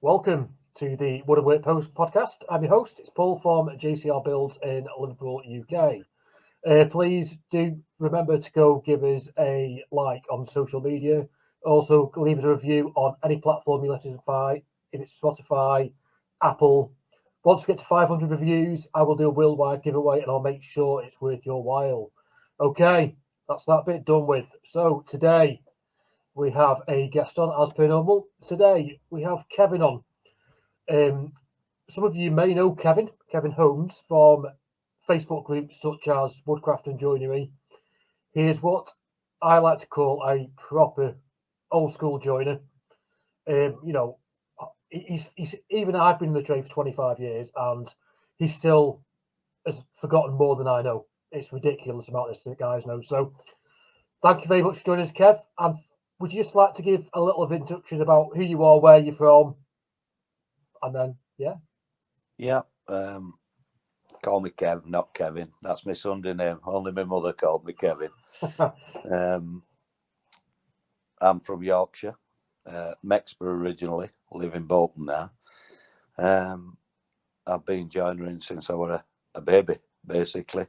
Welcome to the Woodwork Post podcast. I'm your host. It's Paul from JCR Builds in Liverpool, UK. Please do remember to go give us a like on social media. Also, leave us a review on any platform you let us by. If it's Spotify, Apple. Once we get to 500 reviews, I will do a worldwide giveaway and I'll make sure it's worth your while. Okay, that's that bit done with. So today we have a guest on as per normal. Today we have Kevin on. Some of you may know Kevin Holmes, from Facebook groups such as Woodcraft and Joinery. He is what I like to call a proper old school joiner. He's even I've been in the trade for 25 years and he still has forgotten more than I know. It's ridiculous amount of this guys know. So thank you very much for joining us, Kev. And would you just like to give a little of introduction about who you are, where you're from, and then call me Kev, not Kevin. That's my Sunday name. Only my mother called me Kevin. I'm from Yorkshire, Mexborough originally. Live in Bolton now. I've been joinering since I was a baby, basically.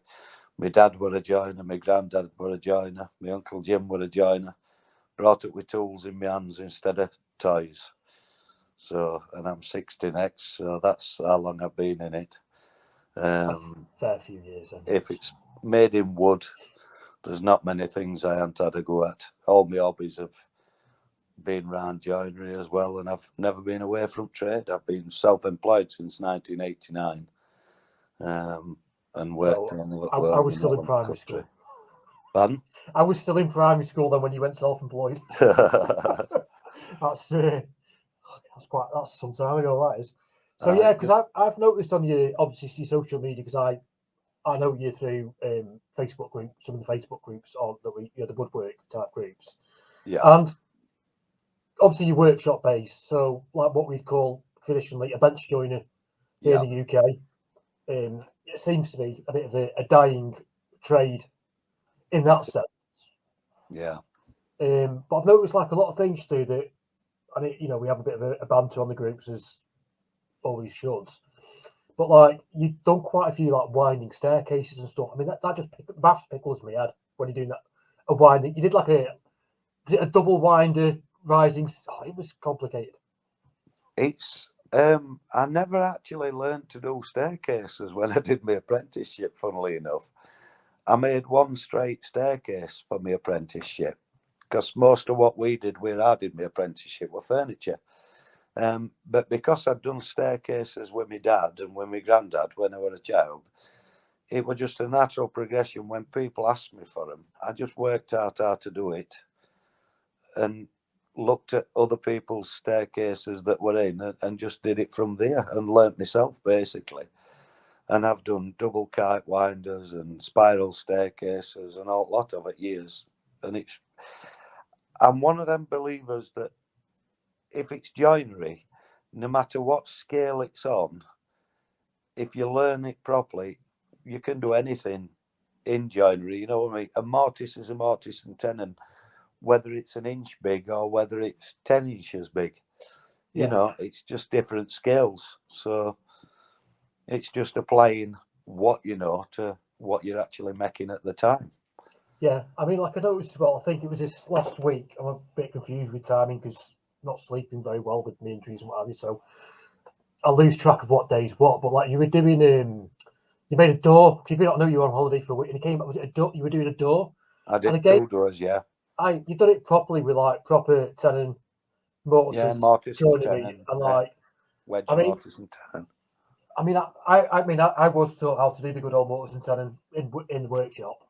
My dad was a joiner, my granddad was a joiner, my Uncle Jim was a joiner. Brought up with tools in my hands instead of toys. So, and I'm 60 next, so that's how long I've been in it. Fair few years. If it's made in wood, there's not many things I haven't had a go at. All my hobbies have been round joinery as well, and I've never been away from trade. I've been self-employed since 1989, and worked So on the I world was still in primary school. Pardon? I was still in primary school then when you went self-employed. That's some time ago, that is. So yeah, because I've noticed on your social media, because I know you through Facebook group, some of the Facebook groups on the woodwork type groups. Yeah. And obviously you're workshop based, so like what we'd call traditionally a bench joiner here in the UK. It seems to be a bit of a dying trade in that sense. Yeah. But I've noticed like a lot of things too that, and we have a bit of a banter on the groups, as always should. But like you've done quite a few like winding staircases and stuff. I mean that just pickles me head when you're doing that. A winding, you did like a double winder rising. Oh, it was complicated. It's I never actually learned to do staircases when I did my apprenticeship, funnily enough. I made one straight staircase for my apprenticeship, because most of what we did where I did my apprenticeship were furniture. But because I'd done staircases with my dad and with my granddad when I was a child, it was just a natural progression. When people asked me for them, I just worked out how to do it and looked at other people's staircases that were in and just did it from there and learnt myself, basically. And I've done double kite winders and spiral staircases and a lot of it years. And I'm one of them believers that if it's joinery, no matter what scale it's on, if you learn it properly, you can do anything in joinery. You know what I mean? A mortise is a mortise and tenon, whether it's an inch big or whether it's 10 inches big. You know, it's just different scales. So it's just applying what you know to what you're actually making at the time. Yeah, I mean, like I noticed, well, I think it was this last week. I'm a bit confused with timing because not sleeping very well with my injuries and what have you. So I lose track of what day's what. But like you were doing, you made a door. Because you did not know you were on holiday for a week, and it came back. Was it a door? You were doing a door. I did 2 doors, yeah. You done it properly with like proper tenon mortises, mortise and joinery, tenon, and like wedge mortise and tenon. I mean, I was taught how to do the good old mortise and tenon in the workshop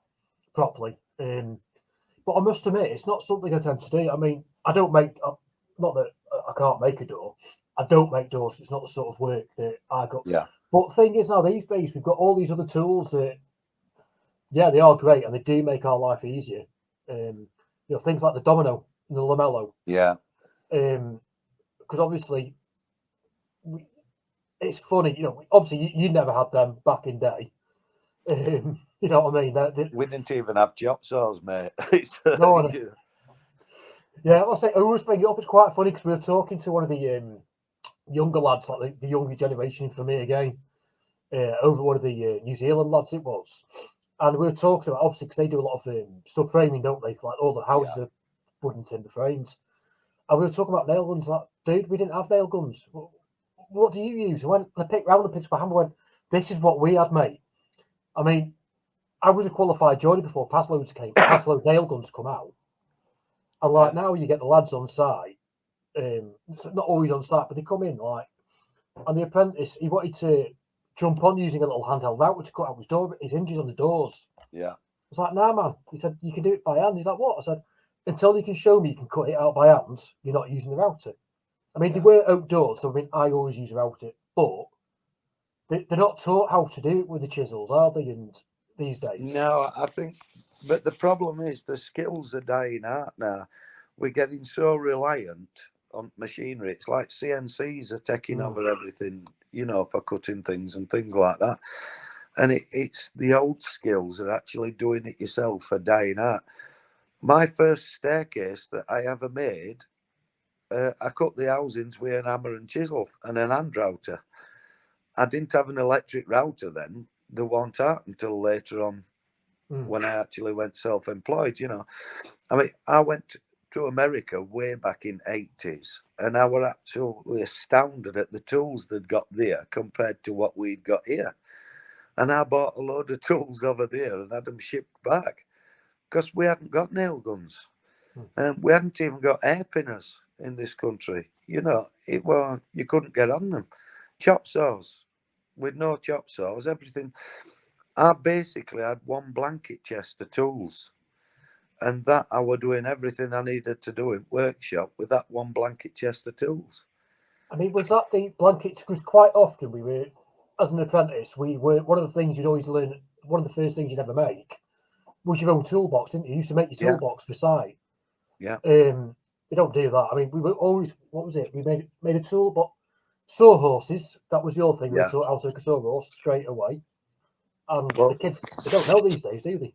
properly. But I must admit, it's not something I tend to do. I mean, I don't make, not that I can't make a door. I don't make doors. It's not the sort of work that I got. Yeah. But the thing is, now these days we've got all these other tools that, yeah, they are great and they do make our life easier. Things like the domino and the lamello. Yeah. Because obviously, it's funny. Obviously you never had them back in day. You know what I mean? We didn't even have chop saws, mate. No. Yeah, I'll say I always bring it up. It's quite funny because we were talking to one of the younger lads, like the younger generation for me again, over one of the New Zealand lads it was. And we were talking about, obviously, because they do a lot of sub framing, don't they? Like all the houses Yeah. are wooden timber frames. And we were talking about nail guns. Like, dude, we didn't have nail guns. What do you use? And I picked round the picture by hand and went, this is what we had, mate. I mean, I was a qualified joiner before Paslow's nail guns come out. And like now you get the lads on site, not always on site, but they come in like, and the apprentice, he wanted to jump on using a little handheld router to cut out his hinges on the doors. Yeah. I was like, nah, man. He said, you can do it by hand. He's like, what? I said, until you can show me you can cut it out by hand, you're not using the router. I mean, they were outdoors, so I mean, I always use a router, but they're not taught how to do it with the chisels, are they? And these days, No, I think, but the problem is the skills are dying out now. We're getting so reliant on machinery. It's like CNCs are taking over everything, you know, for cutting things and things like that. And it's the old skills are actually doing it yourself are dying out. My first staircase that I ever made, I cut the housings with an hammer and chisel and an hand router. I didn't have an electric router then. There weren't out until later on when I actually went self-employed, you know. I mean, I went to America way back in 80s and I was absolutely astounded at the tools they'd got there compared to what we'd got here. And I bought a load of tools over there and had them shipped back because we hadn't got nail guns. And we hadn't even got air pinners in this country. You know, you couldn't get on them. Chop saws, with no chop saws, everything. I basically had one blanket chest of tools. And that I was doing everything I needed to do in workshop with that one blanket chest of tools. I mean, was that the blankets? Because quite often we were, as an apprentice, we were one of the things you'd always learn. One of the first things you'd ever make was your own toolbox, didn't you? You used to make your Yeah, toolbox beside. yeah, We don't do that. I mean, we were always, what was it? We made a tool, but sawhorses. That was the other thing. We were yeah. taught how to make a sawhorse straight away. And the Well, kids, they don't know these days, do they?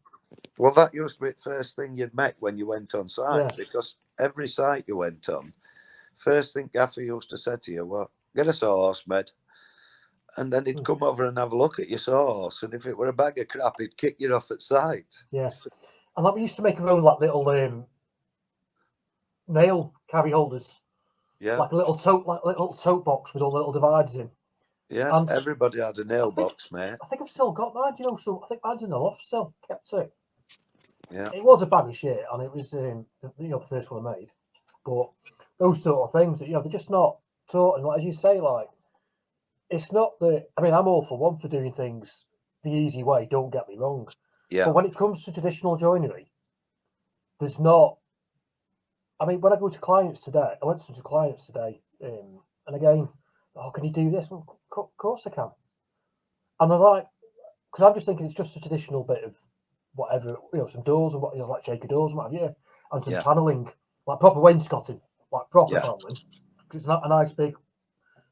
well, that used to be the first thing you'd met when you went on site Yeah. because every site you went on, first thing Gaffer used to say to you, well, get a sawhorse, mate. And then he'd come over and have a look at your sawhorse. And if it were a bag of crap, he'd kick you off at sight. Yeah. And like we used to make our own like little nail carry holders, Yeah, like a little tote box with all the little dividers in. yeah. And Everybody had a nail box, mate. I think I've still got mine. You know, so I think mine's in the loft still. Kept it. Yeah, It was a bag of shit, and it was the first one I made. But those sort of things, they're just not taught. And like, as you say, like it's not the. I mean, I'm all for one for doing things the easy way. Don't get me wrong. yeah, But when it comes to traditional joinery, there's not. I mean, when I go to clients today, I went to some clients today, and again, oh, can you do this? Well, of course I can. And they're like, because I'm just thinking it's just a traditional bit of whatever, some doors and like shaker doors and what have you, and some yeah, paneling, like proper wainscoting, like proper yeah. paneling. Because it's not a nice big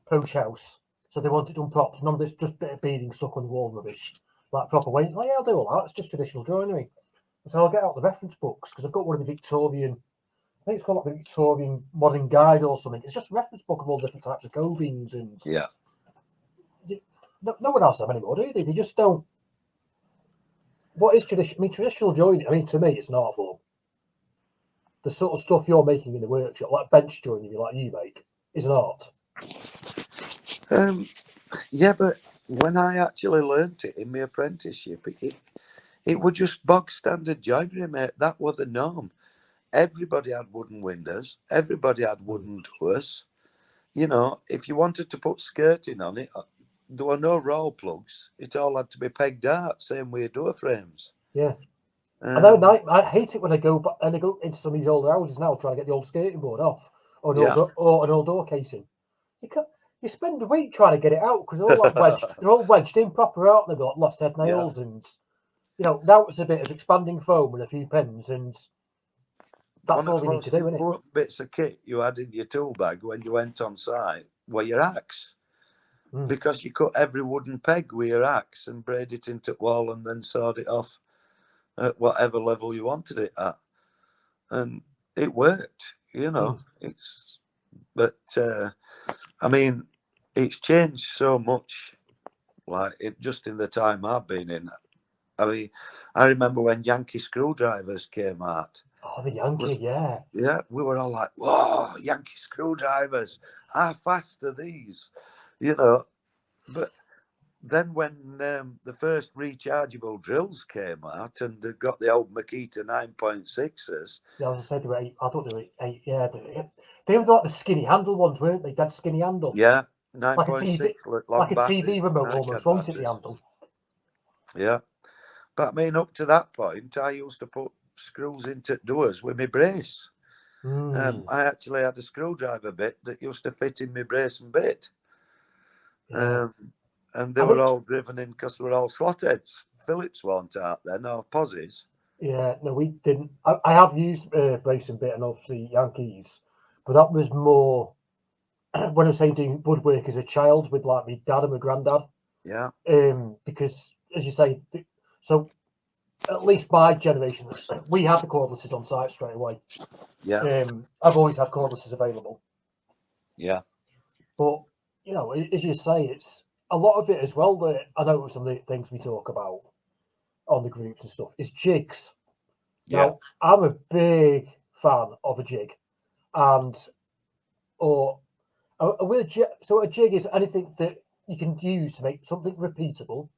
poach house, so they want it done proper. None of this just bit of beading stuck on the wall rubbish, like proper wain. Like, yeah, I'll do all that. It's just traditional joinery. So I'll get out the reference books because I've got one of the Victorian. I think it's called like the Victorian Modern Guide or something. It's just a reference book of all different types of covings and. Yeah. No one else have anymore, do they? They just don't. What is tradition? I mean, traditional joinery. I mean, to me, it's an art form. The sort of stuff you're making in the workshop, like bench joinery, like you make, is an art. Yeah, but when I actually learnt it in my apprenticeship, it was just bog standard joinery, mate. That was the norm. Everybody had wooden windows. Everybody had wooden doors. You know, if you wanted to put skirting on it, there were no roll plugs. It all had to be pegged out, same way door frames. Yeah. I hate it when I go into some of these older houses now trying to get the old skirting board off or Yeah. An old door casing. You spend a week trying to get it out because they're all like wedged. They're all wedged in proper, aren't they? They've got lost head nails and now it's a bit of expanding foam and a few pins and that's One of all the we need to most do, isn't it? important bits of kit you had in your tool bag when you went on site were your axe. Because you cut every wooden peg with your axe and braid it into wall and then sawed it off at whatever level you wanted it at. And it worked, you know. But I mean, it's changed so much, like just in the time I've been in. I mean, I remember when Yankee screwdrivers came out. Oh, the Yankee, yeah. Yeah, we were all like, "Whoa, Yankee screwdrivers! How fast are these?" You know. But then when the first rechargeable drills came out and they got the old Makita 9.6s. Yeah, I was gonna say they were eight. I thought they were eight. Yeah, they were like the skinny handle ones, weren't they? Dead skinny handle, Yeah, like a TV, 9.6 like long a TV batteries, remote almost, NiCad won't it? The batteries. handle. Yeah. But I mean, up to that point, I used to put screws into doors with my brace. Mm, I actually had a screwdriver bit that used to fit in my brace and bit. yeah. And they I were mean, all driven in because they were all slot heads. Phillips weren't out then, or Pozzies. yeah. No, we didn't. I have used brace and bit and obviously Yankees, but that was more when I was saying doing woodwork as a child with like my dad and my granddad. Yeah, Because as you say, so at least my generation, we had the cordlesses on site straight away. yeah, I've always had cordlesses available, yeah, but as you say, it's a lot of it as well. That I know some of the things we talk about on the groups and stuff is jigs. yeah, Now, I'm a big fan of a jig, and or with a jig. So a jig is anything that you can use to make something repeatable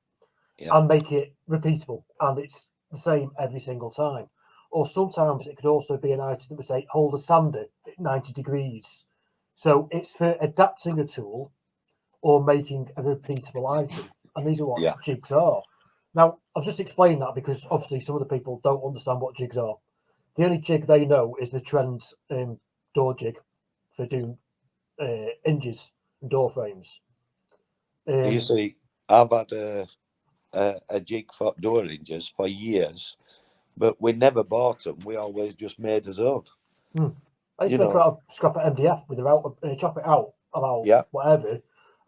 yeah, and make it repeatable, and it's the same every single time. Or sometimes it could also be an item that would say hold a sander at 90 degrees. So it's for adapting a tool or making a repeatable item. And these are what yeah. jigs are. Now, I've just explained that because obviously some of the people don't understand what jigs are. The only jig they know is the trend door jig for doing hinges and door frames. You Um, see, I've had a jig for door hinges for years, but we never bought them. We always just made us own. Hmm. I used You to make know, out of scrap at MDF with the router, chop it out about yeah, whatever,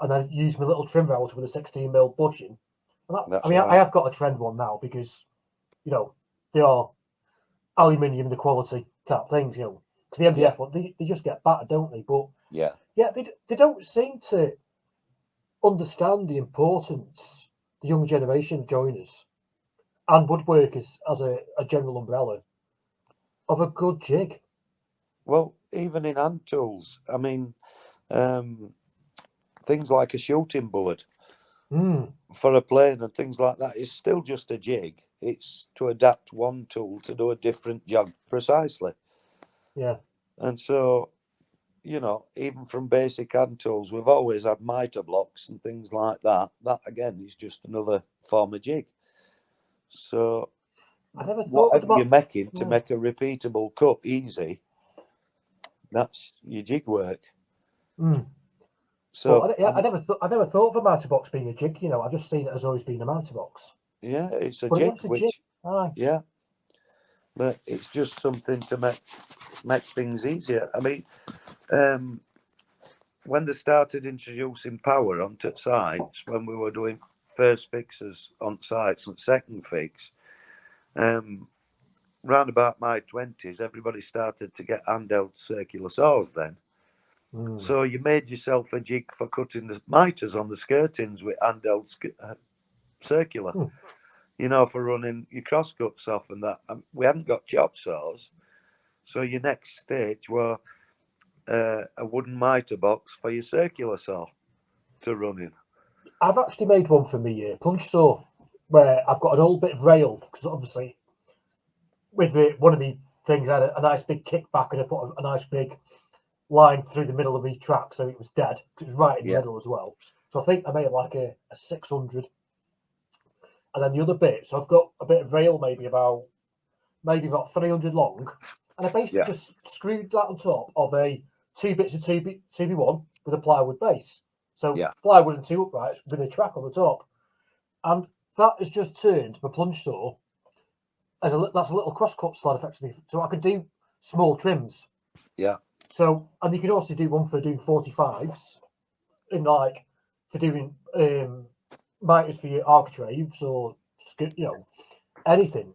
and then use my little trim router with a 16 mil bushing. And that, I that's mean, I right. have got a trend one now because you know they are aluminium, the quality type things. Because the Yeah, MDF one, they just get battered, don't they? But yeah. yeah, they don't seem to understand the importance the young generation of joiners and woodworkers as a general umbrella of a good jig. Well, even in hand tools, I mean, um, things like a shooting board Mm, for a plane and things like that is still just a jig. It's to adapt one tool to do a different job precisely. yeah. And so, even from basic hand tools, we've always had mitre blocks and things like that. That again is just another form of jig. So, I never thought whatever you're about. making to Mm, make a repeatable cut easy, that's your jig work. mm. So, But yeah, I never thought of a mountain box being a jig. I've just seen it as always being a mountain box. yeah, it's a But jig, it's a jig. which, Aye. yeah, but it's just something to make things easier. I mean, um, when they started introducing power onto sites, when we were doing first fixes on sites and second fix, um, round about my 20s, everybody started to get handheld circular saws then. Mm. So you made yourself a jig for cutting the mitres on the skirtings with handheld circular, Mm. for running your crosscuts off and that. We hadn't got chop saws. So your next stage were a wooden mitre box for your circular saw to run in. I've actually made one for me punch saw where I've got an old bit of rail because obviously with one of the things I had a nice big kickback and I put a nice big line through the middle of the track so it was dead because it was right in the Yeah, middle as well. So I think I made like a 600, and then the other bit. So I've got a bit of rail, maybe about 300 long, and I basically yeah, just screwed that on top of a two bits of 2B1 with a plywood base. So yeah, plywood and two uprights with a track on the top, and that has just turned my plunge saw as that's a little crosscut slot effectively, so I could do small trims. yeah. So and you can also do one for doing 45s in like for doing miters for your architraves or anything.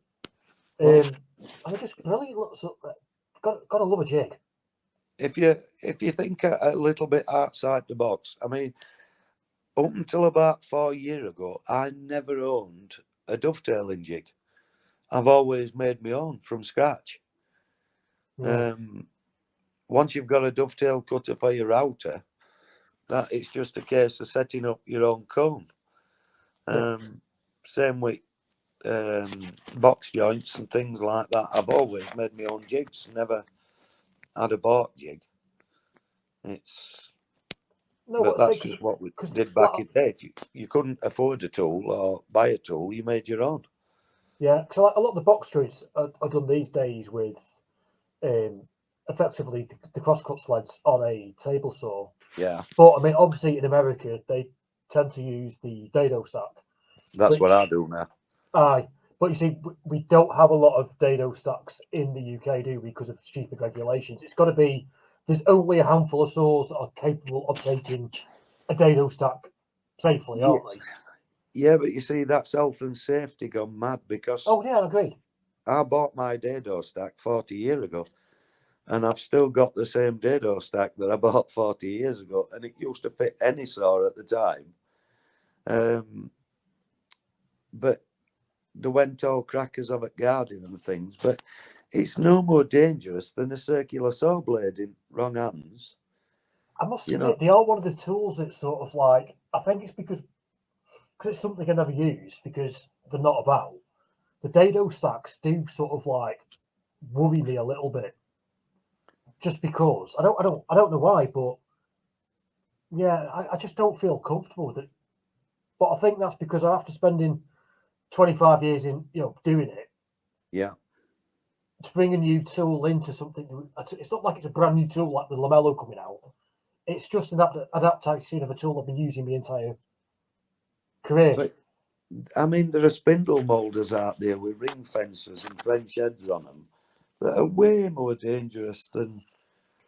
Well, And they're just brilliant. Got to love a jig. if you think a little bit outside the box, I mean, up until about 4 years ago, I never owned a dovetailing jig. I've always made my own from scratch. Yeah. Once you've got a dovetail cutter for your router, that it's just a case of setting up your own comb. Same with box joints and things like that. I've always made my own jigs, never had a bought jig. But that's just what we did back in the day. If you couldn't afford a tool or buy a tool, you made your own. Yeah, because a lot of the box joints are done these days with effectively the crosscut sleds on a table saw. Yeah. But I mean, obviously in America they tend to use the dado stack. That's what I do now. Aye, but you see, we don't have a lot of dado stacks in the UK, do we? Because of stupid regulations. It's got to be. There's only a handful of saws that are capable of taking a dado stack safely, aren't they? Yeah, but you see, that's health and safety gone mad because. Oh yeah, I agree. I bought my dado stack 40 years ago, and I've still got the same dado stack that I bought 40 years ago, and it used to fit any saw at the time. But they went all crackers of it guarding and things, but it's no more dangerous than a circular saw blade in wrong hands. I must admit, they are one of the tools that's sort of like, I think it's because it's something I never use because they're not about. The dado stacks do sort of like worry me a little bit, just because I don't know why, but yeah, I just don't feel comfortable with it. But I think that's because after spending 25 years in doing it, Yeah, to bring a new tool into something, it's not like it's a brand new tool like the Lamello coming out. It's just an adaptation of a tool I've been using the entire career. but I mean, there are spindle moulders out there with ring fences and French heads on them that are way more dangerous than.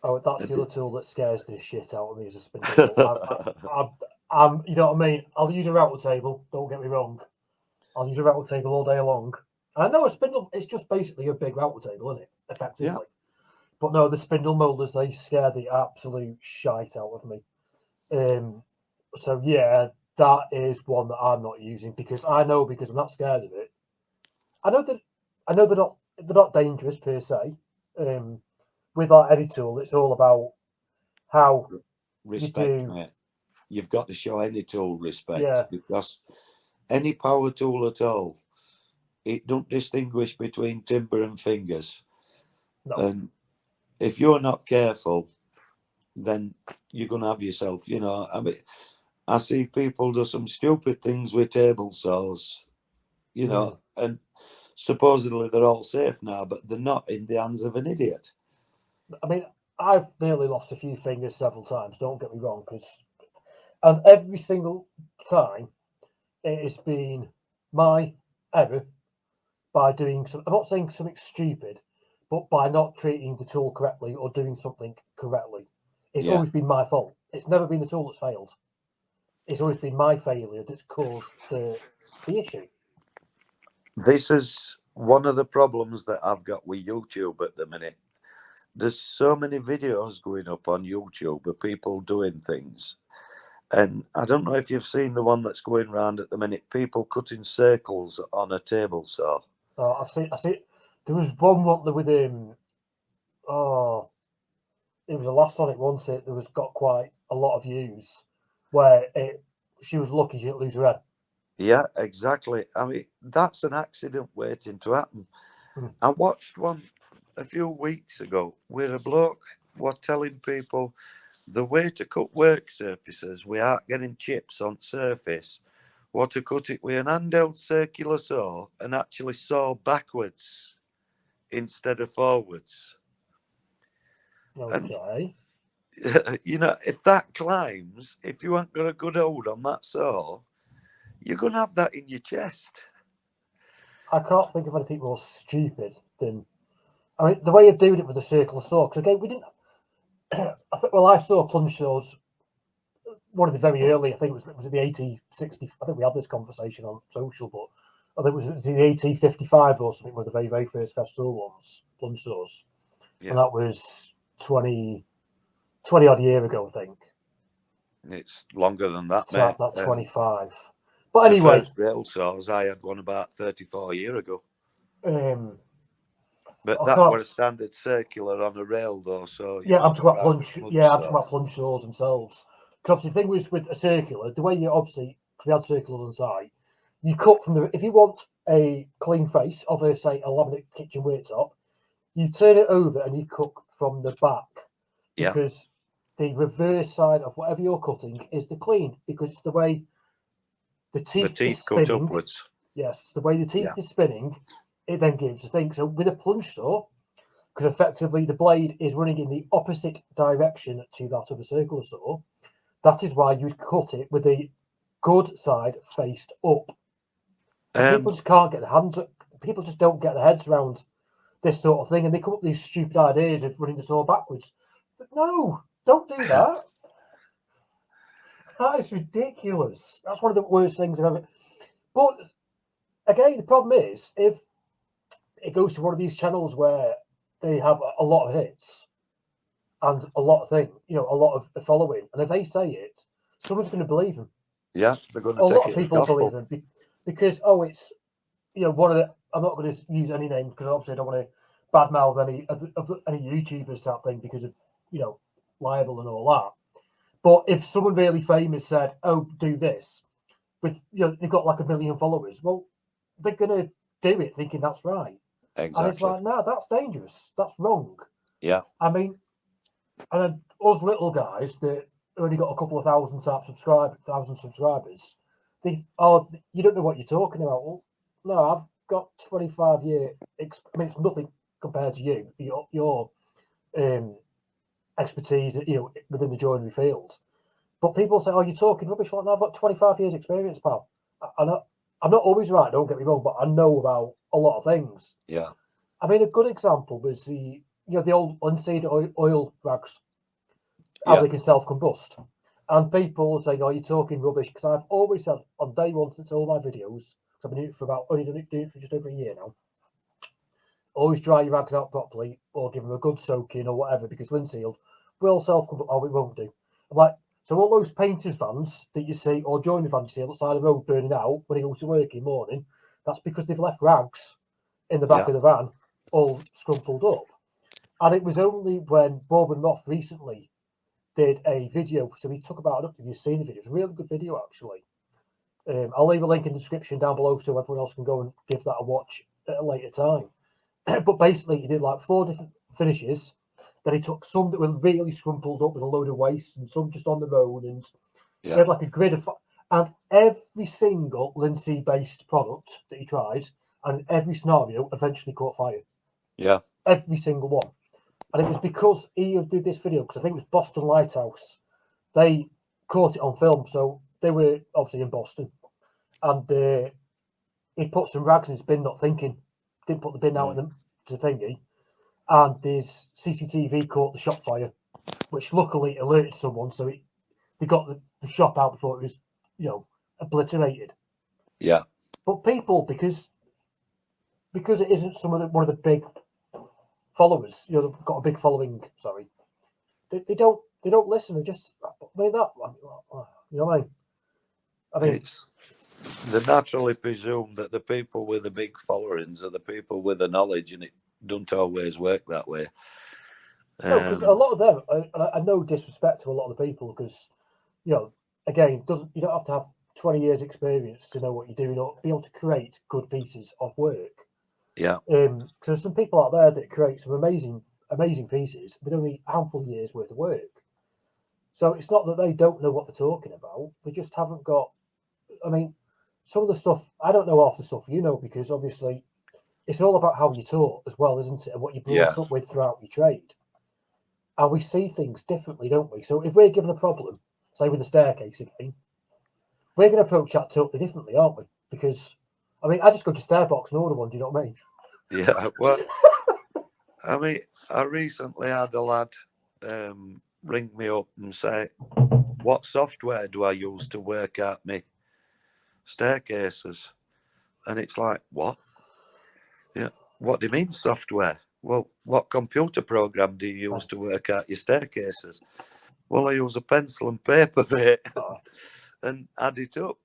Oh, that's the other tool that scares the shit out of me as a spindle mill. I'm, you know what I mean? I'll use a router table, don't get me wrong. I'll use a router table all day long. I know a spindle, it's just basically a big router table, isn't it? Effectively. Yeah. But no, the spindle moulders, they scare the absolute shite out of me. So yeah, that is one that I'm not using because I'm not scared of it. I know they're not dangerous per se. With our eddy tool, it's all about how respect, you do. mate. You've got to show any tool respect, Yeah. because any power tool at all, it don't distinguish between timber and fingers. No. And if you're not careful, then you're going to have yourself, I mean, I see people do some stupid things with table saws, and supposedly they're all safe now, but they're not in the hands of an idiot. I mean, I've nearly lost a few fingers several times, don't get me wrong, and every single time it has been my error by doing I'm not saying something stupid, but by not treating the tool correctly or doing something correctly. It's always been my fault. It's never been the tool that's failed. It's always been my failure that's caused the issue. This is one of the problems that I've got with YouTube at the minute. There's so many videos going up on YouTube of people doing things. And I don't know if you've seen the one that's going around at the minute, people cutting circles on a table saw. I've seen. There was one with oh, it was a last on it once. It there was got quite a lot of views where she was lucky she didn't lose her head. Yeah, exactly. I mean, that's an accident waiting to happen. I watched one a few weeks ago where a bloke was telling people the way to cut work surfaces without getting chips on surface was to cut it with an handheld circular saw and actually saw backwards instead of forwards. Okay. And, if that climbs, if you haven't got a good hold on that saw, you're going to have that in your chest. I can't think of anything more stupid than. I mean, the way of doing it with a circular saw. Because again, we didn't. I saw plunge saws. One of the very early. I think it was the AT60. I think we had this conversation on social, but I think it was the AT55 or something. One of the very first festival ones, plunge saws, and that was 20. 20 odd year ago, I think. It's longer than that, So mate. that 25. But The anyway, first rail saws, I had one about 34 years ago. But I that can't. were a standard circular on a rail, though. So Yeah, I'm talking about plunge. Yeah, I'm talking saws. about plunge saws themselves. Because obviously, the thing was with a circular, the way you obviously, because we had circulars on site, you cut from the. If you want a clean face of a say a laminate kitchen worktop, you turn it over and you cut from the back Yeah, because the reverse side of whatever you're cutting is the clean because it's the way the the teeth is teeth cut spinning. upwards. Yes, it's the way the teeth Yeah. is spinning. It then gives a thing. So with a plunge saw, because effectively the blade is running in the opposite direction to that of a circular saw. That is why you cut it with the good side faced up. And people just can't get their hands up. People just don't get their heads around this sort of thing, and they come up with these stupid ideas of running the saw backwards. But no, don't do that. That is ridiculous. That's one of the worst things I've ever. But again, the problem is if it goes to one of these channels where they have a lot of hits and a lot of things, a lot of following. And if they say it, someone's going to believe them. Yeah, they're going A to lot take of it as people believe gospel. them because it's one of the. I'm not going to use any names because obviously I don't want to badmouth any YouTubers type thing because of libel and all that. But if someone really famous said, "Oh, do this," with they've got like 1 million followers, well, they're going to do it thinking that's right. And it's Exactly. like, no, that's dangerous. That's wrong. Yeah. I mean, and then us little guys that only got a couple of thousand subscribers, you don't know what you're talking about. Well, no, I've got 25-year. I mean, it's nothing compared to you. Your expertise, within the joinery field. But people say, "Oh, you're talking rubbish." Like, no, I've got 25 years experience, pal. I'm not always right. Don't get me wrong, but I know about a lot of things. Yeah. I mean, a good example was the old linseed oil rags, how Yeah. they can self combust. And people saying, "Oh, you're talking rubbish," because I've always said on day one since all my videos, because I've been doing it for just over a year now. Always dry your rags out properly, or give them a good soaking or whatever, because linseed will self combust. Oh, it won't do. I'm like, so all those painters' vans that you see, or joinery vans you see outside the road burning out when they go to work in the morning, that's because they've left rags in the back Yeah. of the van, all scrumpled up. And it was only when Bob and Roth recently did a video. So he took about, I don't know if you've seen the video, it's a really good video actually. I'll leave a link in the description down below so everyone else can go and give that a watch at a later time. But basically, he did like 4 different finishes. Then he took some that were really scrumpled up with a load of waste and some just on the road. And he had like a grid of. And every single linseed based product that he tried and every scenario eventually caught fire. Yeah. Every single one. And it was because he did this video, because I think it was Boston Lighthouse. They caught it on film, so they were obviously in Boston. And he put some rags in his bin, not thinking. Didn't put the bin out in the thingy. And his CCTV caught the shop fire, which luckily alerted someone, so they got the shop out before it was, obliterated. Yeah. But people, because it isn't one of the big followers, they've got a big following. Sorry, they don't listen. They just made that. You know what I mean? It's they naturally presume that the people with the big followings are the people with the knowledge, and it don't always work that way. No, because a lot of them, I no disrespect to a lot of the people, because again, you don't have to have 20 years experience to know what you're doing or be able to create good pieces of work. Yeah. So there's some people out there that create some amazing pieces with only a handful of years worth of work. So it's not that they don't know what they're talking about; they just haven't got. I mean, some of the stuff I don't know half the stuff because obviously it's all about how you're taught as well, isn't it, and what you're brought up with throughout your trade. And we see things differently, don't we? So if we're given a problem, say with the staircase again, we're going to approach that totally differently, aren't we? Because I mean, I just go to Starbucks and order one. Do you know what I mean? Yeah. Well, I mean, I recently had a lad ring me up and say, "What software do I use to work out my staircases?" And it's like, what? Yeah. What do you mean software? Well, what computer program do you use to work out your staircases? Well, I use a pencil and paper, mate, and add it up.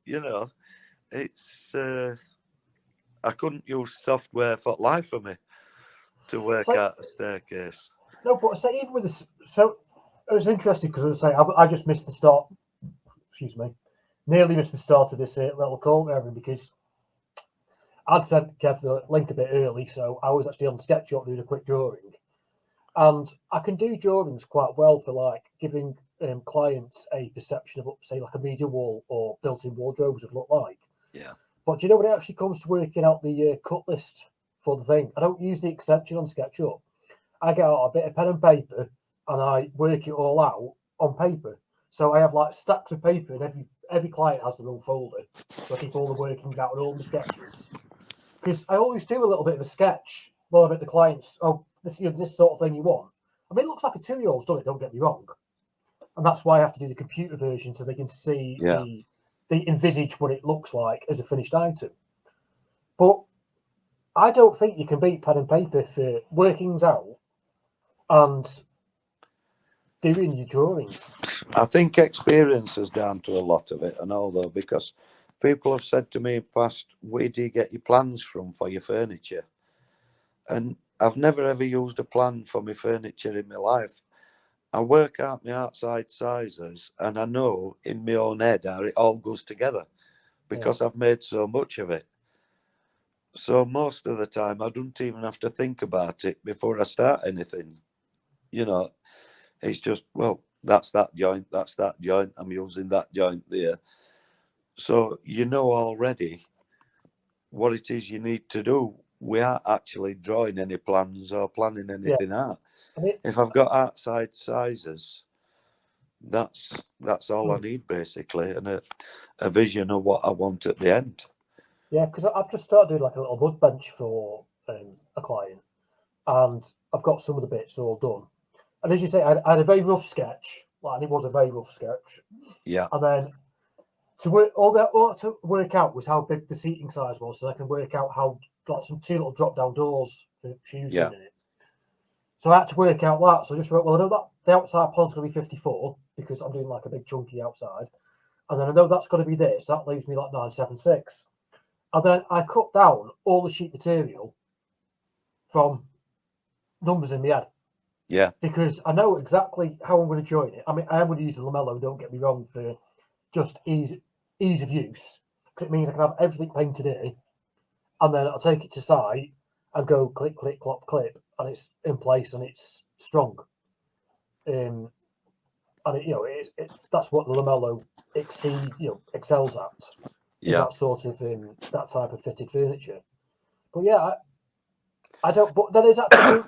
It's I couldn't use software for life for me to work out a staircase. No, but say even with this, so it was interesting because I just missed the start. Excuse me, nearly missed the start of this little call, Evan, because I'd sent Kev the link a bit early, so I was actually on SketchUp doing a quick drawing, and I can do drawings quite well for like giving clients a perception of what, say, like a media wall or built-in wardrobes would look like. Yeah. But do you know when it actually comes to working out the cut list for the thing? I don't use the extension on SketchUp. I get out a bit of pen and paper and I work it all out on paper. So I have like stacks of paper, and every client has their own folder. So I keep all the workings out and all the sketches. Because I always do a little bit of a sketch while I'm at the clients. Oh, this sort of thing you want. I mean, it looks like a 2-year-old's done it. Don't get me wrong, and that's why I have to do the computer version so they can see Yeah. they envisage what it looks like as a finished item. But I don't think you can beat pen and paper for workings out and doing your drawings. I think experience is down to a lot of it, and all though, because people have said to me in the past, where do you get your plans from for your furniture? And I've never ever used a plan for my furniture in my life. I work out my outside sizes, and I know in my own head how it all goes together because I've made so much of it. So most of the time, I don't even have to think about it before I start anything. It's just, well, that's that joint, I'm using that joint there. So you know already what it is you need to do. We aren't actually drawing any plans or planning anything out. I mean, If I've got outside sizes, that's all I need basically, and a vision of what I want at the end. yeah, because I've just started doing like a little wood bench for a client, and I've got some of the bits all done. And as you say, I had a very rough sketch, and it was a very rough sketch. Yeah. And then all to work out was how big the seating size was, so I can work out how like some 2 little drop down doors for shoes in it. So I had to work out that. So I just wrote, well, I know that the outside plan's going to be 54 because I'm doing like a big chunky outside, and then I know that's going to be this. So that leaves me like 976. And then I cut down all the sheet material from numbers in my head. Yeah. Because I know exactly how I'm going to join it. I mean, I am going to use the lamello, don't get me wrong, for just ease of use. Because it means I can have everything painted in, and then I'll take it to site and go click, click, clop, clip, and it's in place and it's strong. And that's what the lamello excels at. Is that sort of that type of fitted furniture. But yeah, I don't. But then is that to do?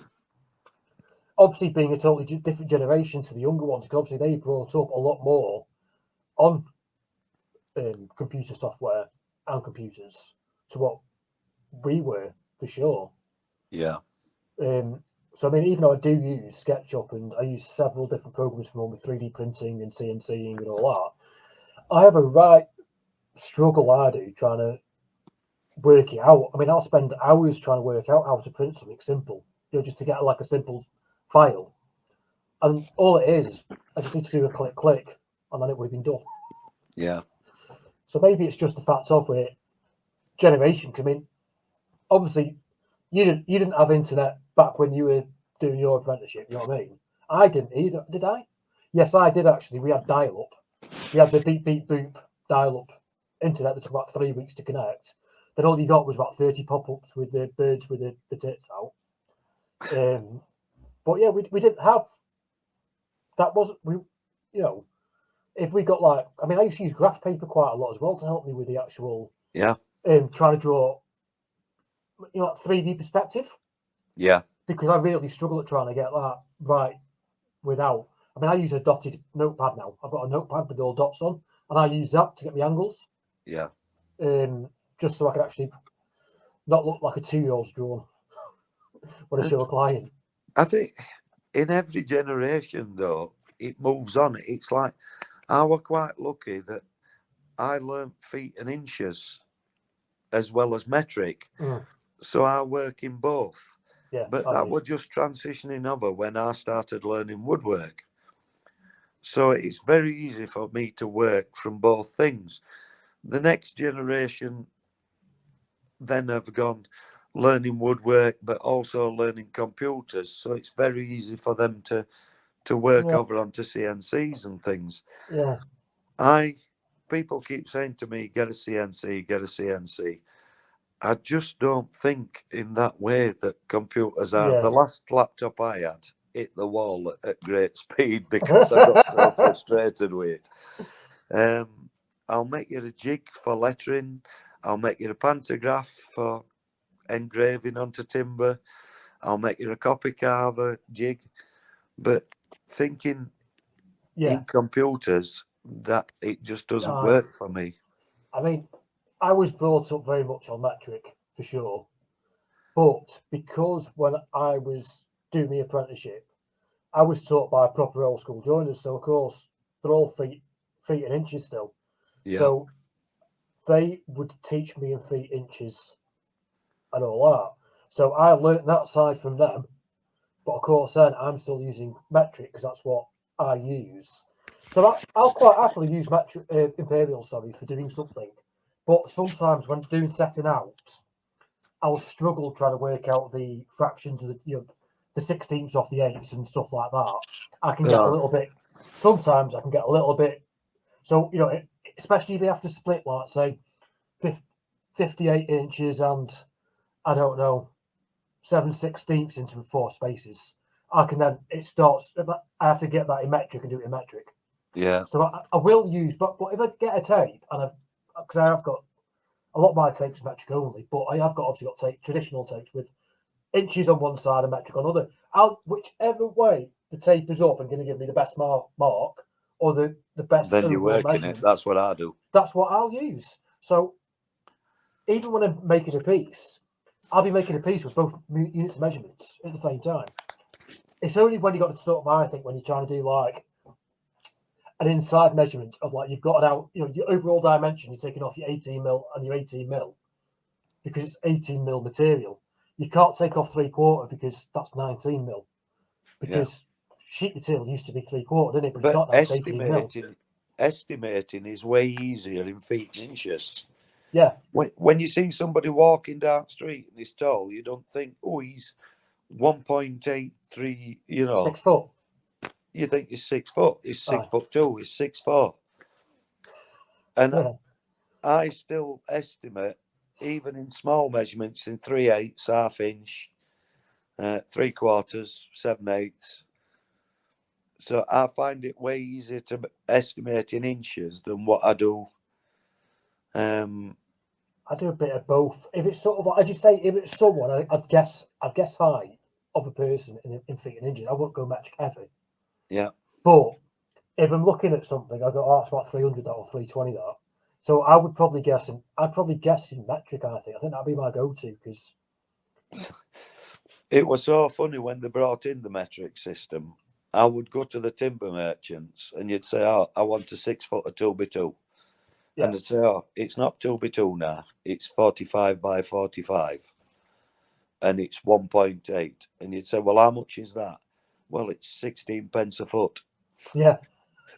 Obviously, being a totally different generation to the younger ones, because obviously they brought up a lot more on computer software and computers to what we were, for sure. Yeah. So I mean, even though I do use SketchUp and I use several different programs for with 3D printing and CNCing and all that, I have a right struggle I do trying to work it out. I mean, I'll spend hours trying to work out how to print something simple, just to get like a simple file. And all it is, I just need to do a click, click, and then it would have been done. Yeah. So maybe it's just the fact of it, generation. Because I mean, obviously, you didn't have internet back when you were doing your apprenticeship. You know what I mean? I didn't either. Did I? Yes, I did actually. We had dial up. We had the beep beep boop dial up internet that took about 3 weeks to connect. Then all you got was about 30 pop ups with the birds with the tits out. But yeah, we didn't have that. Wasn't we? If we got like, I mean, I used to use graph paper quite a lot as well to help me with the actual trying to draw, 3D perspective. Yeah. Because I really struggle at trying to get that right without. I mean, I use a dotted notepad now. I've got a notepad with all dots on, and I use that to get the angles. Yeah. Just so I can actually not look like a 2-year-old's drawn when I show a client. I think in every generation, though, it moves on. It's like I was quite lucky that I learned feet and inches as well as metric. So I work in both. Yeah, But I that did. was just transitioning over when I started learning woodwork. So it's very easy for me to work from both things. The next generation then have gone learning woodwork, but also learning computers. So it's very easy for them to work Yeah, over onto CNCs and things. yeah, People keep saying to me, get a CNC, get a CNC. I just don't think in that way that computers are. yeah. The last laptop I had hit the wall at great speed because I got so frustrated with it. I'll make you a jig for lettering. I'll make you a pantograph for engraving onto timber. I'll make you a copy carver jig. But thinking Yeah. in computers, that it just doesn't I, work for me. I mean, I was brought up very much on metric for sure, but because when I was doing the apprenticeship, I was taught by proper old school joiners, so of course they're all feet and inches still. Yeah. So they would teach me in feet inches and all that. So I learnt that side from them. But of course, then I'm still using metric because that's what I use. So I'll quite happily use metric imperial, sorry, for doing something. But sometimes when doing setting out, I'll struggle trying to work out the fractions of the 16ths off the eighths and stuff like that. I can get a Uh, little bit. Sometimes I can get a little bit. So especially if you have to split, like say, 58 inches and I don't know 7/16 into 4 spaces. I can then it starts. I have to get that in metric and do it in metric. yeah. So I will use, but if I get a tape and because I have got a lot of my tapes metric only, but I have got obviously got traditional tapes with inches on one side and metric on the other. Whichever way the tape is up and going to give me the best mark or the best Then you're overall working it. measurements, That's what I do. that's what I'll use. So even when I'm making a piece, I'll be making a piece with both units of measurements at the same time. It's only when you got to sort of, I think, when you're trying to do like an inside measurement of like you've got it out, your overall dimension, you're taking off your 18 mil and your 18 mil because it's 18 mil material. You can't take off 3/4 because that's 19 mil Yeah. because sheet material used to be 3/4, didn't it? But it's But not now, it's 18 mil. estimating is way easier in feet and inches. Yeah, When you see somebody walking down the street and he's tall, you don't think, oh, he's 1.83, 6 foot. you think he's 6 foot. He's six Aye. foot two, he's 6'4". And Yeah, I still estimate, even in small measurements, in 3/8, half inch, 3/4, 7/8. So I find it way easier to estimate in inches than what I do. I do a bit of both. If it's sort of like, as you say, if it's someone, I'd guess height of a person in feet and inches. I wouldn't go metric heavy. Yeah. But if I'm looking at something, I go, oh, it's about 300 that or 320 that. So I would probably guess in metric. I think that'd be my go-to because It was so funny when they brought in the metric system. I would go to the timber merchants and you'd say, oh, I want a 6 foot of 2x2. yeah, And they'd say, oh, it's not 2x2 now. It's 45 by 45. And it's 1.8. And you'd say, well, how much is that? Well, it's 16 pence a foot. yeah.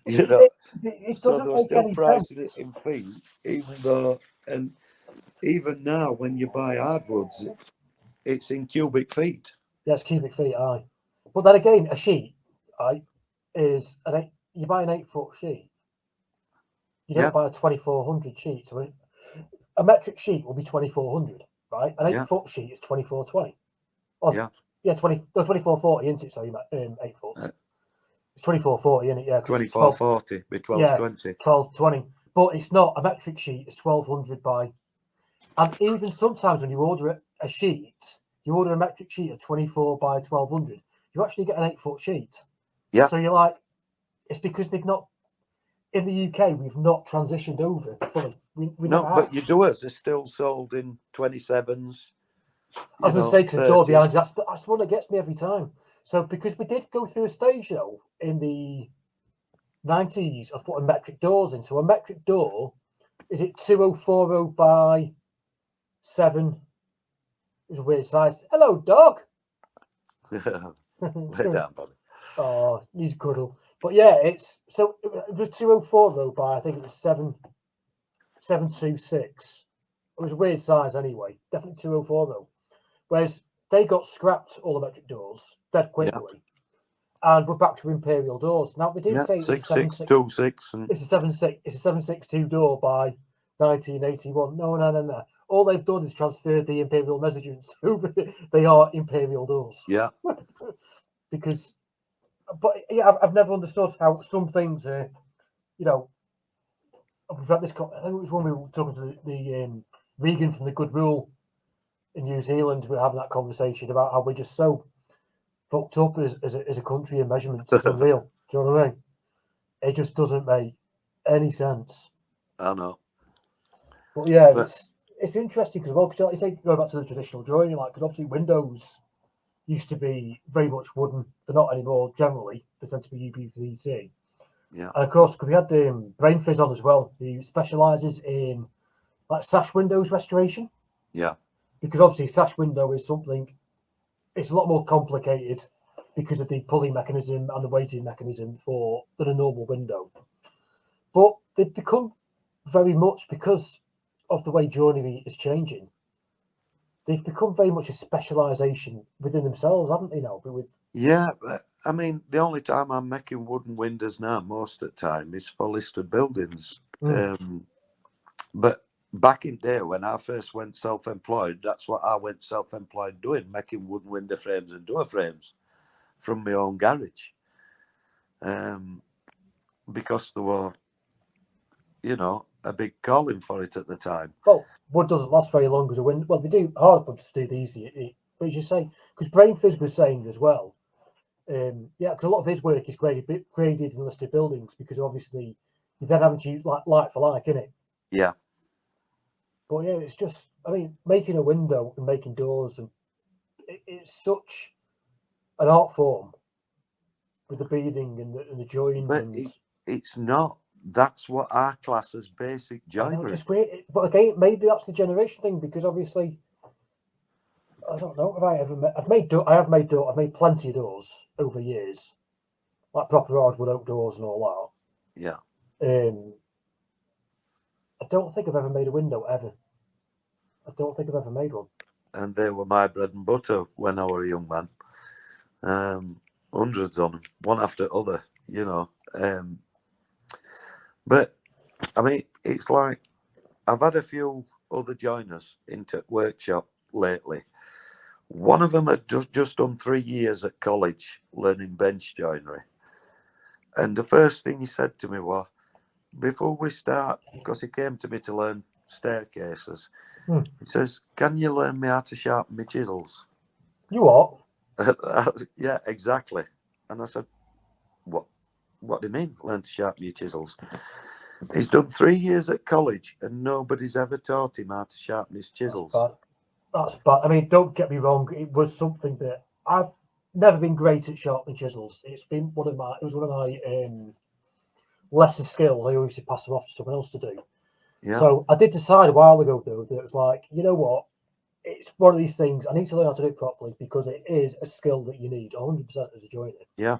You know, It so they doesn't were make still any sense. pricing it in feet, even though, and even now when you buy hardwoods, it's in cubic feet. Yes, cubic feet, aye. But then again, a sheet, aye, is you buy an 8 foot sheet. You Yeah, don't buy a 2400 sheet. So a metric sheet will be 2400, right? An yeah, 8 foot sheet is 2420. Oh, yeah. yeah, 2440, isn't it? Sorry, 8 foot. Uh, It's 2440, isn't it? Yeah, because it's 12. 2440 by Yeah, 1220. 1220. But it's not a metric sheet. It's 1200 by. And even sometimes when you order a sheet, you order a metric sheet of 24 by 1200. You actually get an 8 foot sheet. Yeah, So you're like, it's because they've not in the UK. We've not transitioned over fully. We no, never but have. your doers are still sold in 27s, I was going to say because the door behind 30s. you, that's the one that gets me every time. So because we did go through a stage though in the 90s of putting metric doors in. So a metric door is it 2040 by 7? It was a weird size. Hello, dog. Lay down, buddy. Oh, he's cuddle. But yeah, it's so it was 204 though by I think it was 726. It was a weird size anyway. Definitely 204 though. Whereas they got scrapped all electric doors dead Yeah, quickly, and we're back to imperial doors. Now they do yeah, say it's a 6626, and it's a 762 door by 1981. No, no, no, no. All they've done is transferred the imperial measurements over. They are imperial doors yeah, because. But yeah, I've never understood how some things are. You know, we've had this. I think it was when we were talking to the Regan from the Good Rule in New Zealand. We were having that conversation about how we're just so fucked up as a country in measurements. It's unreal. Do you know what I mean? It just doesn't make any sense. I know. But yeah, But it's interesting because well, cause like you say, go back to the traditional joinery, like because obviously windows used to be very much wooden. They're not anymore. Generally, they tend to be UPVC. yeah, And of course, we had Brain Fizz on as well, who specialises in like sash windows restoration. yeah, Because obviously, sash window is something. It's a lot more complicated because of the pulley mechanism and the weighting mechanism for than a normal window. But they've become very much because of the way joinery is changing. They've become very much a specialisation within themselves, haven't they? Now, but with yeah. But, I mean, the only time I'm making wooden windows now, most of the time, is for listed buildings. But back in day when I first went self-employed, that's what I went self-employed doing, making wooden window frames and door frames from my own garage. Because there were, a big calling for it at the time. well, wood doesn't last very long as a wind. Well, they do hardwoods do these, but as you say, because Brain Fizz was saying as well, yeah, because a lot of his work is graded in listed buildings because obviously you then having to use like for like, in it. Yeah, But yeah, it's just, I mean, making a window and making doors, and it's such an art form with the beading and the joins, but and it's not. That's what our class as basic I know joinery. it's weird. But again, maybe that's the generation thing because obviously, I don't know. Have I ever made? I have made door. I've made plenty of doors over years, like proper hardwood oak doors and all Yeah, that. I don't think I've ever made a window ever. I don't think I've ever made one. and they were my bread and butter when I was a young man. Hundreds on them, one after other, But I mean, it's like I've had a few other joiners into workshop lately. One of them had just done 3 years at college learning bench joinery. And the first thing he said to me was, before we start, because he came to me to learn staircases, he says, can you learn me how to sharpen my chisels? You what? Yeah, exactly. And I said, what? What do you mean, learn to sharpen your chisels? He's done 3 years at college and nobody's ever taught him how to sharpen his That's chisels. bad. That's bad. I mean, don't get me wrong. It was something that I've never been great at sharpening chisels. It's been one of my. It was one of my lesser skills. I always pass them off to someone else to do. Yeah, So I did decide a while ago though that it was like, you know what? It's one of these things. I need to learn how to do it properly because it is a skill that you need 100% as a joiner. yeah,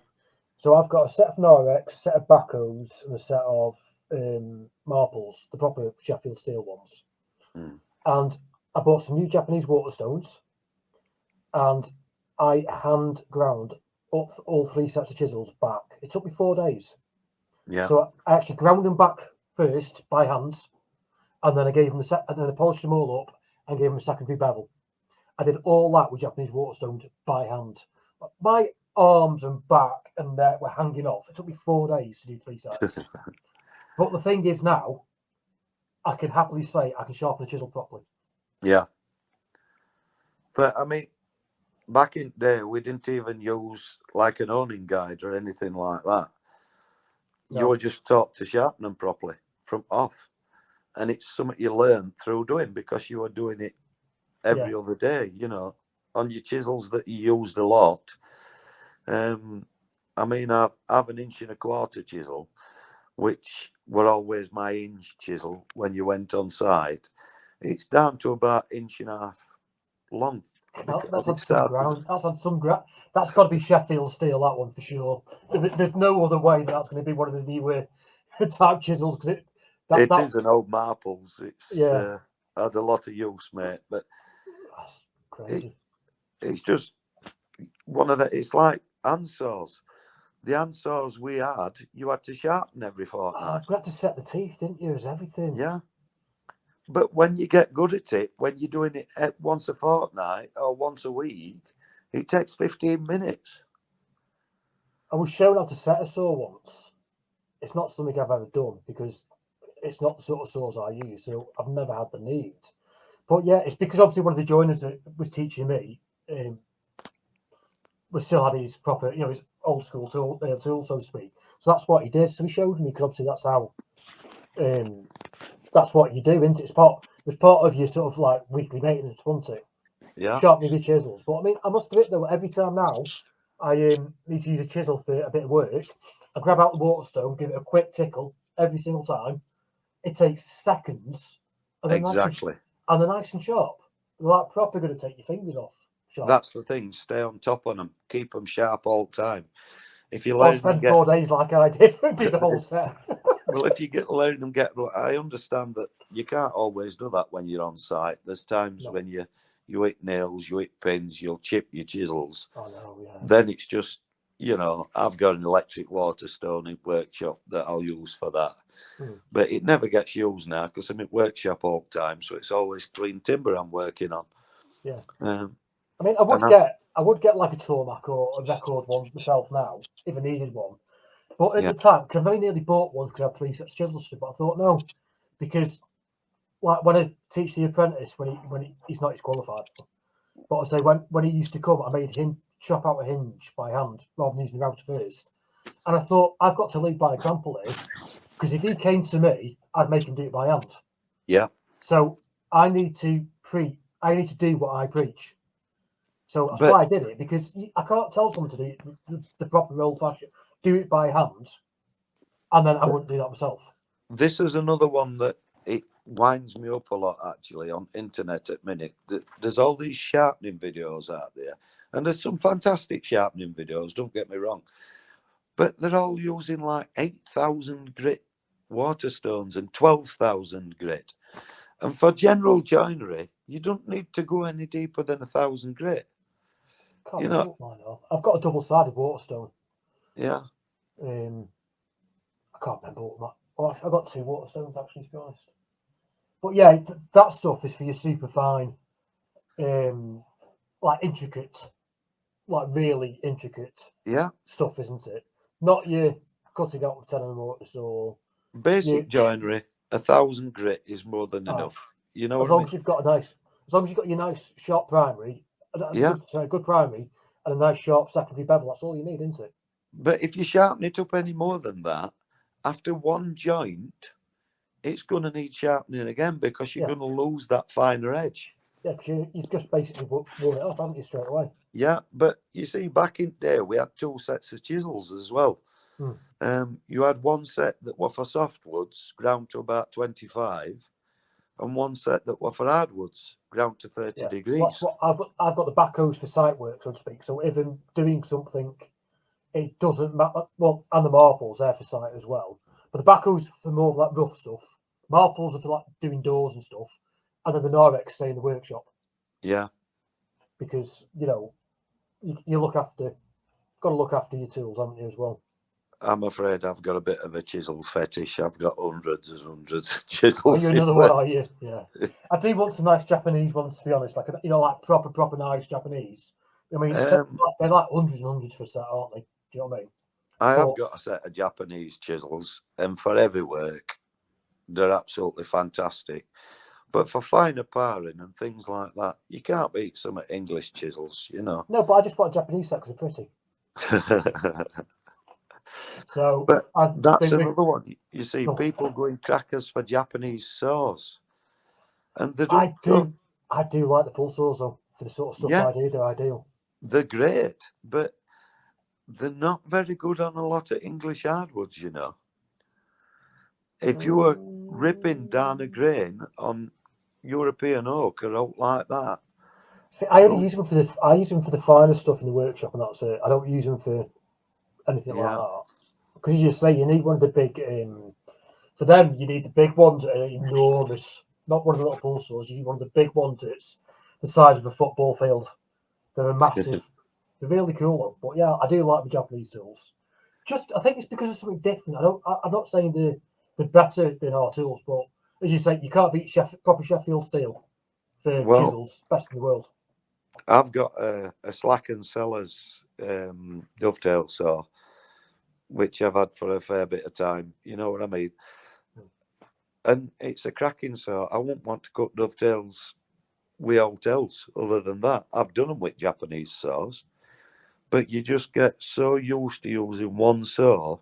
So I've got a set of Norex, a set of Backos, and a set of marbles, the proper Sheffield steel ones. And I bought some new Japanese waterstones, and I hand ground all three sets of chisels back. It took me 4 days. yeah. So I actually ground them back first by hands, and then I gave them and then I polished them all up and gave them a secondary bevel. I did all that with Japanese waterstones by hand. My arms and back and neck were hanging off. It took me 4 days to do three sets. But the thing is now, I can happily say I can sharpen a chisel properly. Yeah. But I mean, back in the day, we didn't even use like an owning guide or anything like that. No. You were just taught to sharpen them properly from off. And it's something you learn through doing because you were doing it every other day, on your chisels that you used a lot. I mean, I have an 1.25 inch chisel, which were always my inch chisel when you went on site. It's down to about 1.5 inches long. That's because on it some started. ground. That's on some ground. That's got to be Sheffield steel, that one for sure. There's no other way that's going to be one of the new type chisels because It that is an old marbles. It's yeah, had a lot of use, mate. But that's it, crazy. it's just one of the. It's like handsaws. The handsaws we had, you had to sharpen every fortnight. You had to set the teeth, didn't you? It was everything. Yeah. But when you get good at it, when you're doing it once a fortnight or once a week, it takes 15 minutes. I was shown how to set a saw once. It's not something I've ever done because it's not the sort of saws I use, so I've never had the need. But yeah, it's because obviously one of the joiners that was teaching me was still had his proper, his old school tool, so to speak. So that's what he did. So he showed me because obviously that's what you do, isn't it? It was part of your sort of like weekly maintenance, wasn't it? Yeah, Sharpening the chisels. But I mean, I must admit though, every time now I need to use a chisel for a bit of work, I grab out the Waterstone, give it a quick tickle every single time. It takes seconds, and exactly. they're nice and sharp. They're like proper going to take your fingers off. Sharp. That's the thing. Stay on top on them. Keep them sharp all the time. If you Or let them spend get 4 days like I did, do the whole set. well, if you get letting them get, I understand that you can't always do that when you're on site. There's times No. when you hit nails, you hit pins, you'll chip your chisels. Oh no, yeah. Then it's just I've got an electric Waterstone in workshop that I'll use for that. But it never gets used now because I'm in workshop all the time, so it's always clean timber I'm working on. Yeah. I mean, I would get like a Tormac or a record one myself now if I needed one. But at yeah, the time, because I very nearly bought one because I had 3 sets of chisels, but I thought no, because like when I teach the apprentice he's not qualified, but I say when he used to come, I made him chop out a hinge by hand rather than using the router first. And I thought I've got to lead by example here, because if he came to me, I'd make him do it by hand. yeah. So I need to do what I preach. So that's But why I did it, because I can't tell someone to do it the proper old fashioned, do it by hand, and then I wouldn't do that myself. this is another one that it winds me up a lot actually on internet at minute. There's all these sharpening videos out there, and there's some fantastic sharpening videos, don't get me wrong, but they're all using like 8,000 grit Waterstones and 12,000 grit. And for general joinery, you don't need to go any deeper than 1,000 grit. Can't remember what mine are. I've got a double-sided Waterstone. Yeah. I can't remember what I've got 2 Waterstones actually, to be honest. But yeah, that stuff is for your super fine, like intricate, like really intricate stuff, isn't it? Not your cutting out with 10 and mortars or basic joinery. 1,000 grit is more than enough. You know as what long I mean? as you've got your nice sharp primary, good primary, and a nice sharp secondary bevel. That's all you need, isn't it? But if you sharpen it up any more than that, after one joint, it's going to need sharpening again because you're going to lose that finer edge. Yeah, because you've just basically worn it off, haven't you, straight away? Yeah, but you see, back in the day, we had 2 sets of chisels as well. You had one set that were for softwoods, ground to about 25, and one set that were for hardwoods, ground to 30 degrees. That's what I've got the backhoes for site work, so to speak. So if I'm doing something, it doesn't matter. Well, and the marples there for site as well. But the backhoes for more of that rough stuff. Marples are for like doing doors and stuff, and then the Norex stay in the workshop. Yeah, because you got to look after your tools, haven't you, as well? I'm afraid I've got a bit of a chisel fetish. I've got hundreds of chisels. Oh, you're another one, are you? Yeah. I do want some nice Japanese ones, to be honest. Like like proper nice Japanese. I mean, they're like hundreds and hundreds for a set, aren't they? Do you know what I mean? I have got a set of Japanese chisels, and for heavy work, they're absolutely fantastic. But for finer paring and things like that, you can't beat some English chisels, No, but I just want a Japanese set because they're pretty. So, but that's another one. You see people going crackers for Japanese saws, and they don't. I do like the pull saws though for the sort of stuff I do. They're ideal. They're great, but they're not very good on a lot of English hardwoods. If you were ripping down a grain on European oak or out like that, See, I only use them for the finer stuff in the workshop, and that's it. I don't use them for anything like Yeah. that. Because as you say, you need one of the big. For them, you need the big ones that are enormous. Not one of the little pull saws. You need one of the big ones that's the size of a football field. They're massive. They're really cool. But yeah, I do like the Japanese tools. Just, I think it's because of something different. I'm not saying they're better than our tools, but as you say, you can't beat proper Sheffield steel for Well, chisels. Best in the world. I've got a Slack and Sellers dovetail saw, which I've had for a fair bit of time. You know what I mean? And it's a cracking saw. I wouldn't want to cut dovetails with hotels other than that. I've done them with Japanese saws, but you just get so used to using one saw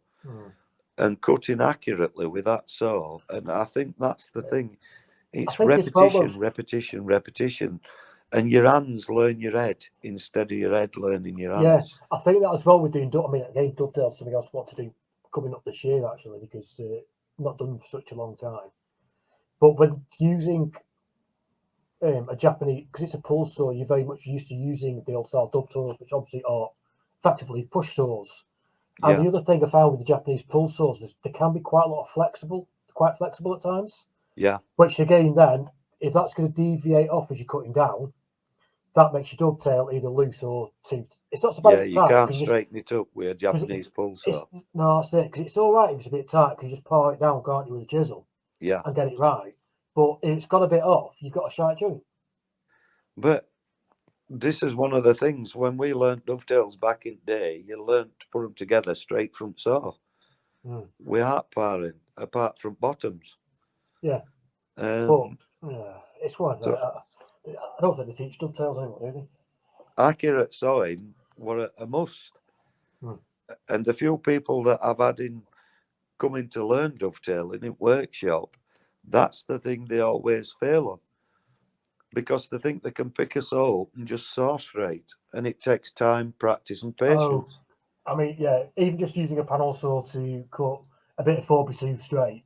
and cutting accurately with that saw. And I think that's the thing. It's think as well, though, repetition. And your hands learn your head instead of your head learning your yeah, hands. I think that as well with doing. I mean, again, dovetail something else I want to do coming up this year actually because not done for such a long time. But when using a Japanese, because it's a pull saw, you're very much used to using the old style dovetails, which obviously are effectively push saws. And Yeah, the other thing I found with the Japanese pull saws is they can be quite quite flexible at times. yeah, Which again, then, if that's going to deviate off as you're cutting down, that makes your dovetail either loose or too. It's not so bad if yeah. it's You tight can't because straighten it up with a because Japanese pull it's saw. no, that's it. Because it's all right if it's a bit tight because you just par it down, can't you, with a chisel Yeah, and get it right. But if it's got a bit off, you've got a shite joint. but this is one of the things when we learnt dovetails back in the day. You learnt to put them together straight from saw. We aren't paring apart from bottoms. Yeah, but Um, it's one of the. so I don't think they teach dovetails anymore, do they? accurate sewing were a must. And the few people that I've had in coming to learn dovetailing in workshop, that's the thing they always fail on. Because they think they can pick a saw up and just saw straight. And it takes time, practice and Oh, patience. I mean, yeah, even just using a panel saw to cut a bit of 4x2 straight.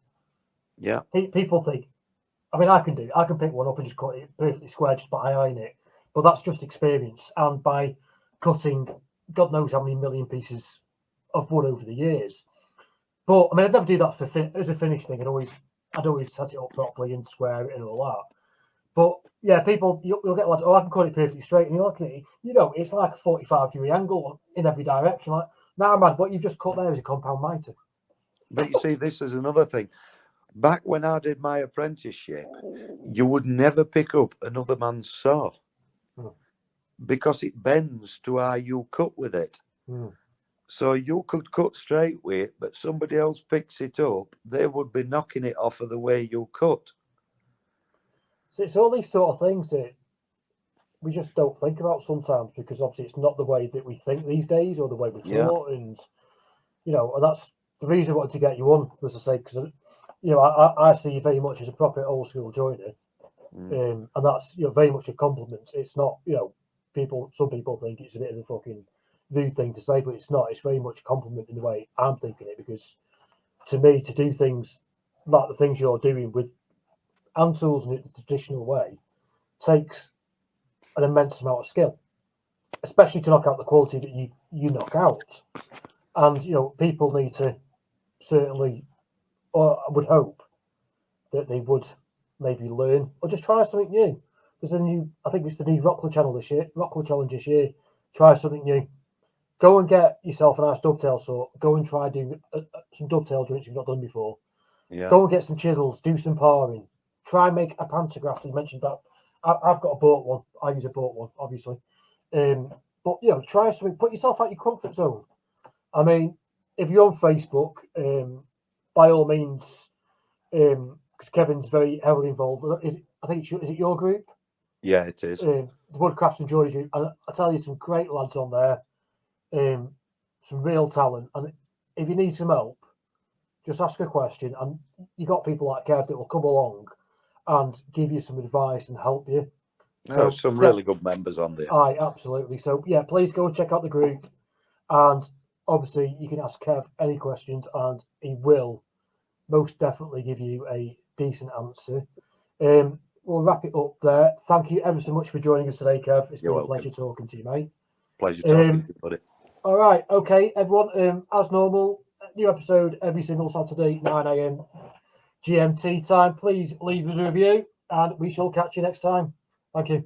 Yeah, People think, I mean, I can pick one up and just cut it perfectly square just by ironing it. But that's just experience. And by cutting God knows how many million pieces of wood over the years. But I mean, I'd never do that as a finished thing. I'd always set it up properly and square it and all that. But yeah, people, you'll get lads, oh, I can cut it perfectly straight. And you're looking at it, it's like a 45-degree angle in every direction. Like, nah, man, what you've just cut there is a compound mitre. but you see, this is another thing. Back when I did my apprenticeship, you would never pick up another man's saw because it bends to how you cut with it. So you could cut straight with it, but somebody else picks it up, they would be knocking it off of the way you cut. So it's all these sort of things that we just don't think about sometimes because obviously it's not the way that we think these days or the way we're Yeah, taught. And that's the reason I wanted to get you on, as I say, because I see you very much as a proper old school joiner, and that's very much a compliment. It's not some people think it's a bit of a fucking rude thing to say, but it's not. It's very much a compliment in the way I'm thinking it, because to me, to do things like the things you're doing with hand tools in the traditional way takes an immense amount of skill, especially to knock out the quality that you knock out. And people need to certainly, or I would hope that they would maybe learn or just try something new. There's I think it's the new Rockler challenge this year. Try something new. Go and get yourself a nice dovetail saw. Go and try doing some dovetail joints you've not done before. yeah. Go and get some chisels. Do some paring. Try and make a pantograph. You mentioned that. I've got a bought one. I use a bought one, obviously. But try something. Put yourself out your comfort zone. I mean, if you're on Facebook, by all means, because Kevin's very heavily involved. I think is it your group? Yeah, it is. The Woodcrafts and Joinery group. And I tell you, some great lads on there. Some real talent. And if you need some help, just ask a question. And you got people like Kev that will come along and give you some advice and help you. So There's some really good members on there. aye, absolutely. So yeah, please go and check out the group. And obviously, you can ask Kev any questions, and he will most definitely give you a decent answer. we'll wrap it up there. Thank you ever so much for joining us today, Kev. It's You're been a welcome. pleasure talking to you, mate. Pleasure talking to you, buddy. All right, okay, everyone. As normal, new episode every single Saturday, 9 a.m. GMT time. Please leave us a review, and we shall catch you next time. Thank you.